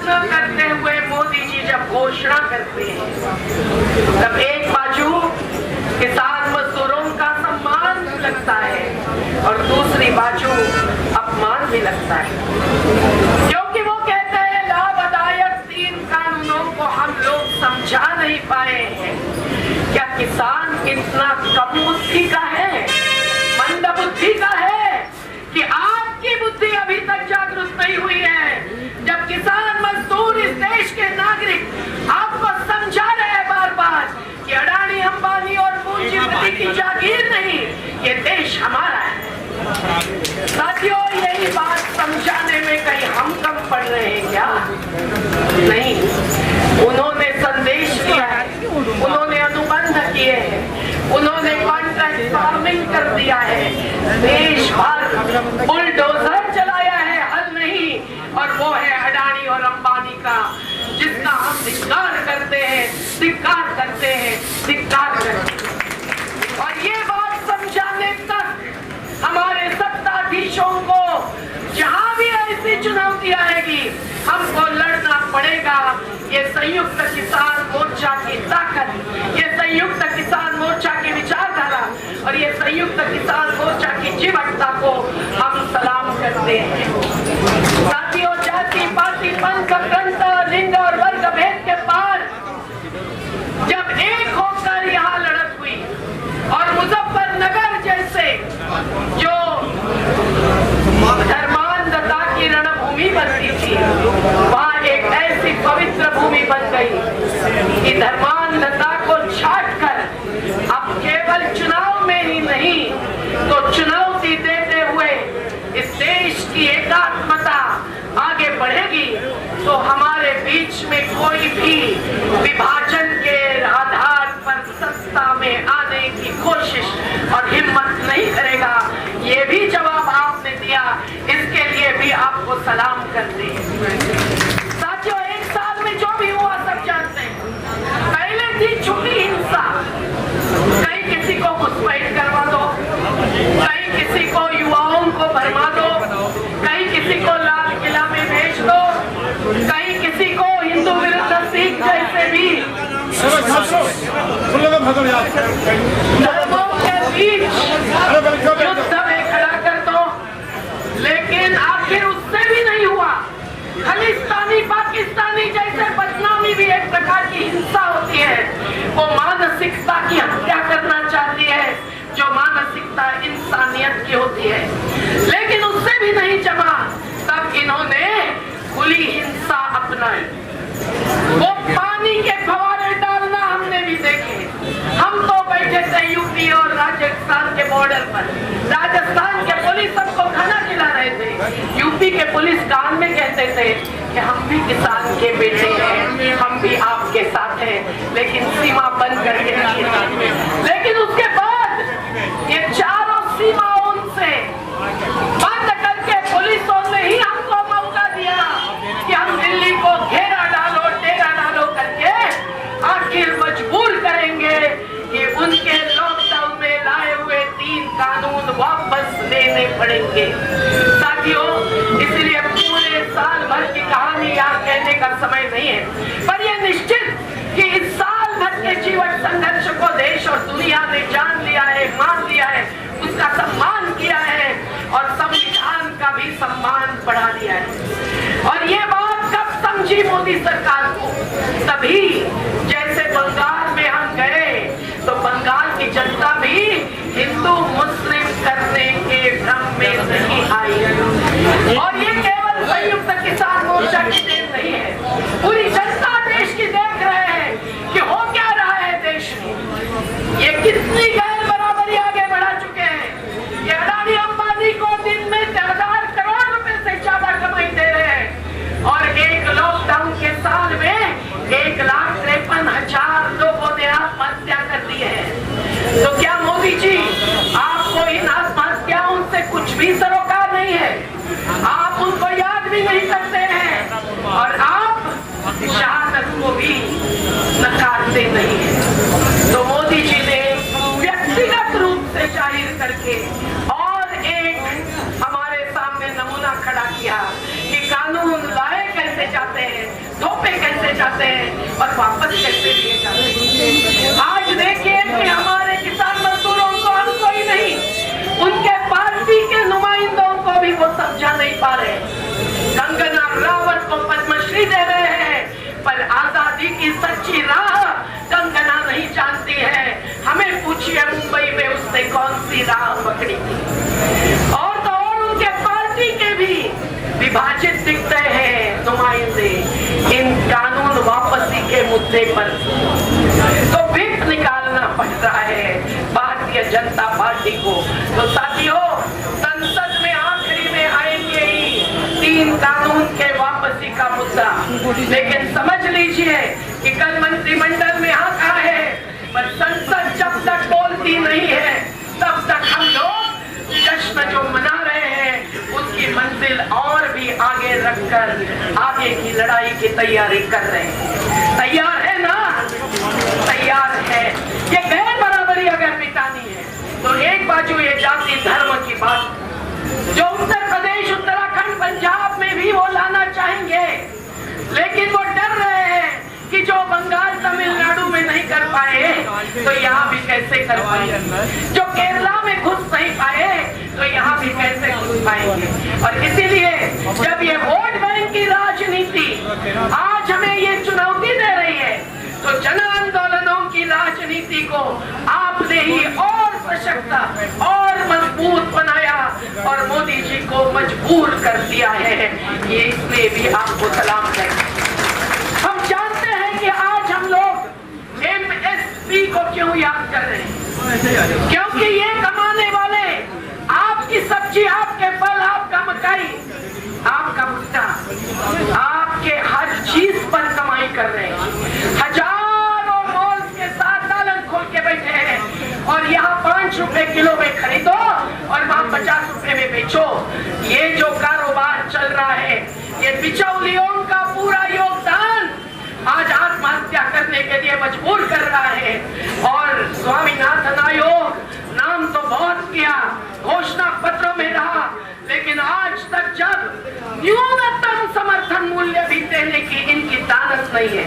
न करते हुए मोदी जी जब घोषणा करते हैं, तब एक बाजू किसान मजदूरों का सम्मान लगता है और दूसरी बाजू अपमान भी लगता है, क्योंकि वो कहते हैं लाभदायक 3 कानूनों को हम लोग समझा नहीं पाए हैं। क्या किसान इतना कम बुद्धि का है, मंद बुद्धि का है कि आपकी बुद्धि अभी तक जागरूक नहीं हुई है? जब किसान मजदूर इस देश के नागरिक आपको समझा रहे हैं बार बार कि अडानी अंबानी और पूंजीपति की जागीर नहीं, ये देश हमारा है। साथियों, यही बात समझाने में कहीं हम कम पड़ रहे हैं क्या? नहीं, उन्होंने संदेश दिया है, उन्होंने अनुबंध किए हैं, उन्होंने कॉन्ट्रैक्ट फार्मिंग कर दिया है, देश भर बुलडोजर चलाया है, हल नहीं, और वो है अडानी और अंबानी का, जिसका हम धिक्कार करते हैं, धिक्कार करते हैं, धिक्कार करते हैं। और ये बात समझाने तक हमारे सत्ताधीशों को जहां भी ऐसी चुनौती आएगी, हमको लड़ना पड़ेगा। ये संयुक्त किसान मोर्चा की ताकत, ये संयुक्त किसान मोर्चा की विचारधारा और ये संयुक्त किसान मोर्चा की जीवटता को हम सलाम करते हैं। साथियों, जाति पाति पंथ पंथ लिंग और वर्ग भेद के पार जब एक होकर यहाँ लड़त हुई और मुजफ्फरनगर जैसे जो धर्मांधता की रणभूमि बनती थी, वहाँ एक ऐसी पवित्र भूमि बन गई कि धर्मांधता को छाटकर अब केवल चुनाव में ही नहीं तो चुनौती देते हुए इस देश की एकात्मता आगे बढ़ेगी, तो हमारे बीच में कोई भी विभाजन के आधार पर सत्ता में आने की कोशिश और हिम्मत नहीं करेगा। ये भी जवाब आपने दिया, इसके लिए भी आपको सलाम करते हैं। साथियों, 1 साल में जो भी हुआ सब जानते हैं। पहले थी छुपी हिंसा, कहीं किसी को घुसपैठ करवा दो, कहीं किसी को युवाओं को भरमा दो, कहीं किसी को लाल किला में भेज दो, कहीं किसी को हिंदू विरुद्ध सिख जैसे भी धर्मों के बीच युद्ध में खड़ा कर दो। लेकिन आखिर उससे भी नहीं हुआ। खालिस्तानी पाकिस्तानी जैसे बदनामी भी एक प्रकार की हिंसा होती है। वो मानसिकता की हत्या करना चाहती है, जो मानसिकता इंसानियत की होती है। लेकिन उससे भी नहीं जमा, तब इन्होंने खुली हिंसा अपनाई। वो पानी के फवारे डालना हमने भी देखे। हम तो बैठे थे यूपी और राजस्थान के बॉर्डर पर, राजस्थान के पुलिस सबको खाना खिला रहे थे, यूपी के पुलिस कान में कहते थे कि हम भी किसान के बेटे हैं, हम भी आपके साथ हैं, लेकिन सीमा बंद करके रखिए। लेकिन उसके बाद ये चारों सीमाओं से बंद करके पुलिसों ने ही हमको मौका दिया कि हम दिल्ली को घेरा डालो, डेरा डालो करके आखिर मजबूर करेंगे कि उनके लॉकडाउन में लाए हुए 3 कानून वापस लेने पड़ेंगे। साथियों, इसलिए पूरे साल भर की कहानी यहाँ कहने का समय नहीं है, पर यह निश्चित कि इस साल भर के जीवन संघर्ष को देश और दुनिया ने जान लिया है, मान लिया है, उसका सम्मान किया है और संविधान का भी सम्मान बढ़ा दिया है। और ये बात कब समझी मोदी सरकार को? तभी जैसे बंगाल में हम गए तो बंगाल की जनता भी हिंदू मुस्लिम करने के भ्रम में नहीं आई। और ये केवल संयुक्त किसान मोर्चा की देन नहीं है, पूरी जनता देश की देख रहे हैं कि हो क्या रहा है देश में। ये कितनी गैर बराबरी आगे बढ़ा चुके हैं। ये अडानी अंबानी को दिन में 1000 करोड़ रुपए से ज्यादा कमाई दे रहे हैं और एक लॉकडाउन के साल में 1,53,000 लोगों ने आत्महत्या कर दी है। तो क्या मोदी जी, आपको इन आत्महत्याओं से कुछ भी सरोकार नहीं है? आप उनको याद भी नहीं करते हैं और आप शहादत को भी नकारते नहीं है। तो मोदी जी ने व्यक्तिगत रूप से जाहिर करके और एक हमारे सामने नमूना खड़ा किया कि कानून लाए कैसे जाते हैं जाते हैं और वापस कैसे लिए जाते हैं। आज देखिए कि हमारे किसान मजदूरों को हम कोई नहीं, उनके पार्टी के नुमाइंदों को भी वो समझा नहीं पा रहे। कंगना रावत को पद्मश्री दे रहे हैं, पर आजादी की सच्ची राह कंगना नहीं जानती है। हमें पूछिए मुंबई में उसने कौन सी राह पकड़ी थी। और तो और उनके पार्टी के भी विभाजित दिखते हैं नुमाइंदे इन कानून वापसी के मुद्दे पर। तो विप निकालना पड़ रहा है भारतीय जनता पार्टी को। तो साथियों, संसद में आखिरी में आएंगे ही 3 कानून के वापसी का मुद्दा। लेकिन समझ लीजिए कि कल मंत्रिमंडल में आ कहा है, पर संसद जब तक बोलती नहीं है तब तक हम लोग जश्न जो मना रहे हैं उसकी मंजिल और भी आगे रखकर आगे की लड़ाई की तैयारी कर रहे हैं। तैयार है ना? तैयार है। ये गैर बराबरी अगर मिटानी है तो एक बाजू ये जाति धर्म की बात जो उत्तर प्रदेश, उत्तराखंड, पंजाब में भी वो लाना चाहेंगे, लेकिन वो डर रहे हैं कि जो बंगाल, तमिलनाडु में नहीं कर पाए तो यहाँ भी कैसे कर पाएंगे, जो केरला में घुस नहीं पाए तो यहाँ भी कैसे घुस पाएंगे। और इसीलिए जब ये वोट बैंक की राजनीति आज हमें ये चुनौती दे रही है, तो जन आंदोलनों की राजनीति को आपने ही और सशक्त और मजबूत बनाया और मोदी जी को मजबूर कर दिया है। ये इसलिए भी आपको सलाम है। हम जानते हैं कि आज हम लोग MSP को क्यों याद कर रहे हैं, क्योंकि ये कमाने वाले आपकी सब्जी, आपके फल, आपका मकाई, आपका भुट्टा, आपके हर चीज पर कमाई कर रहे हैं। हजारों मॉल्स के साथ दालन खोल के बैठे हैं और यहाँ 5 रुपए किलो में खरीदो और वहाँ 50 रुपए में बेचो। ये जो कारोबार चल रहा है, ये बिचौलियों का पूरा योगदान आज आत्महत्या करने के लिए मजबूर कर रहा है। और स्वामीनाथन आयोग नाम तो बहुत किया, घोषणा पत्रों में रहा, लेकिन आज तक जब न्यूनतम समर्थन मूल्य भी देने की इनकी दानत नहीं है।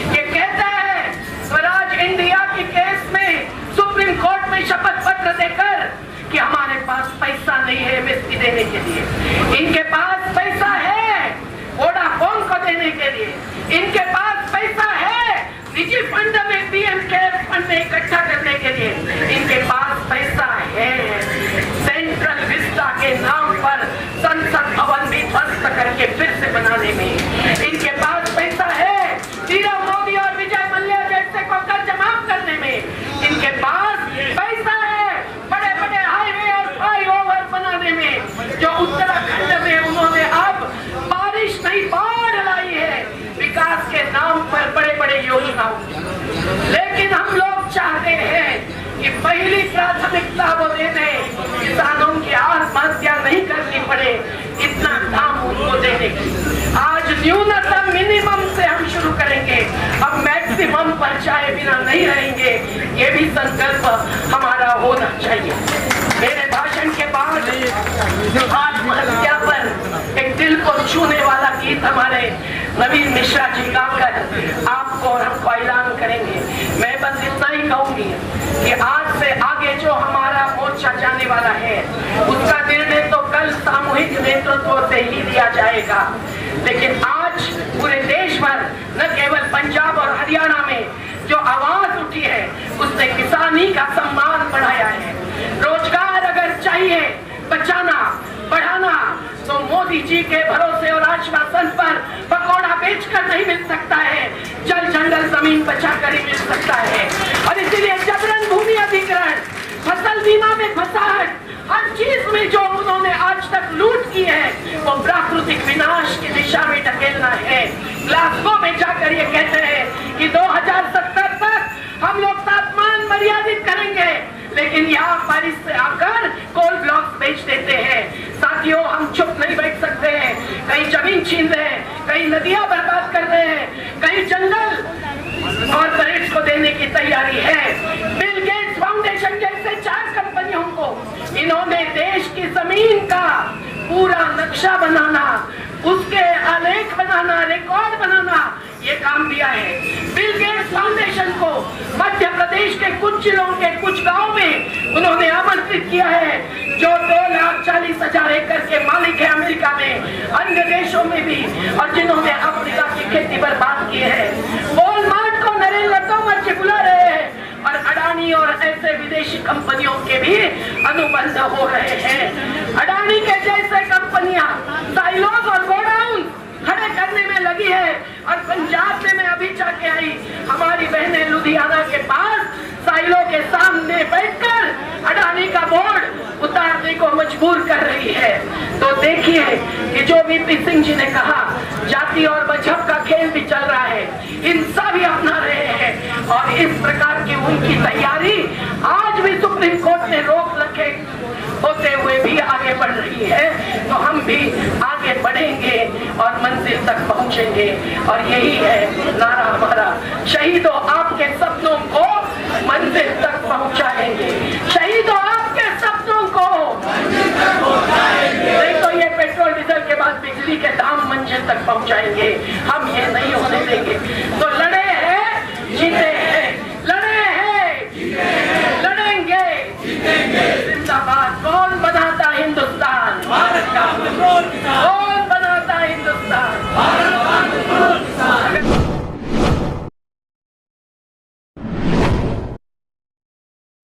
ये कहते हैं स्वराज इंडिया के केस में सुप्रीम कोर्ट में शपथ पत्र देकर कि हमारे पास पैसा नहीं है एमएसपी देने के लिए। इनके पास पैसा है वोडाफोन को देने के लिए, इनके पास पैसा है निजी फंड में पीएम केयर्स फंड में इकट्ठा करने के लिए, इनके पास पैसा है सेंट्रल विस्टा के नाम पर संसद भवन भी ध्वस्त करके फिर से बनाने में, इनके पास पैसा है नीरव मोदी और विजय मल्ल्या जैसे को कर्ज माफ करने में, इनके पास पैसा है बड़े बड़े हाईवे और फ्लाईओवर बनाने में, जो उत्तराखंड में उन्होंने अब बारिश नहीं बाढ़ लाई है विकास के नाम पर बड़े बड़े योजनाओं। लेकिन हम लोग चाहते हैं कि पहली प्राथमिकता वो दे दें, किसानों की आत्महत्या नहीं करनी पड़े, इतना दाम उनको देने की। आज न्यूनतम मिनिमम से हम शुरू करेंगे, अब मैक्सिमम पर जाए बिना नहीं रहेंगे, ये भी संकल्प हमारा होना चाहिए। मेरे भाषण के बाद आत्महत्या पर एक दिल को छूने वाला गीत हमारे नवीन मिश्रा जी गाकर आपको और हमको ऐलान करेंगे। मैं बस इतना ही कहूंगी कि आज से आगे जो हमारा मोर्चा जाने वाला है उसका निर्णय तो कल सामूहिक नेतृत्व से ही लिया जाएगा, लेकिन आज पूरे देश भर न केवल पंजाब और हरियाणा में जो आवाज उठी है उसने किसानी का सम्मान बढ़ाया है। रोजगार अगर चाहिए बचाना बढ़ाना तो मोदी जी के भरोसे और आश्वासन पर पकौड़ा बेचकर नहीं मिल सकता है, जल जंगल जमीन बचाकर ही मिल सकता है। और इसीलिए जबरन भूमि अधिग्रहण, फसल बीमा में फसाहट, हर चीज में जो उन्होंने आज तक लूट की है वो प्राकृतिक विनाश की दिशा में ढकेलना है। ग्लासगो में जाकर ये कहते हैं कि 2070 तक हम लोग तापमान मर्यादित करेंगे, लेकिन यहाँ बारिश से आकर कोल ब्लॉक बेच देते हैं। साथियों, हम चुप नहीं बैठ सकते हैं। कहीं जमीन छीन रहे हैं, कहीं नदियां बर्बाद कर रहे हैं, कहीं जंगल कॉर्पोरेट्स को देने की तैयारी है। बिल गेट्स फाउंडेशन जैसे 4 कंपनियों को इन्होंने देश की जमीन का पूरा नक्शा बनाना, उसके आलेख बनाना, रिकॉर्ड बनाना, ये ये काम दिया है। बिल गेट्स फाउंडेशन को मध्य प्रदेश के कुछ जिलों के कुछ गांव में उन्होंने आमंत्रित किया है, जो 2,40,000 एकड़ के मालिक है अमेरिका में, अन्य देशों में भी, और जिन्होंने अफ्रीका की खेती बर्बाद की है। वॉलमार्ट को नरेंद्र तोमर जी बुला रहे हैं और अडानी और ऐसे विदेशी कंपनियों के भी अनुबंध हो रहे हैं। अडानी के जैसे कंपनियां साइलोज और गोडाउन खड़े करने में लगी है। और पंजाब में मैं अभी जाके आई, हमारी बहनें लुधियाना के पास साइलो के सामने बैठकर अडानी का बोर्ड उतारने को मजबूर कर रही है। तो देखिए कि जो वीपी सिंह जी ने कहा, जाति और मजहब का खेल भी चल रहा है, हिंसा भी अपना रहे हैं, और इस प्रकार की उनकी तैयारी आज भी सुप्रीम कोर्ट ने रोक रखे होते हुए भी आगे बढ़ रही है। तो हम भी आगे बढ़ेंगे और मंजिल तक पहुंचेंगे, और यही है नारा हमारा, शहीदों आपके सपनों को मंजिल तक पहुंचाएंगे, शहीदों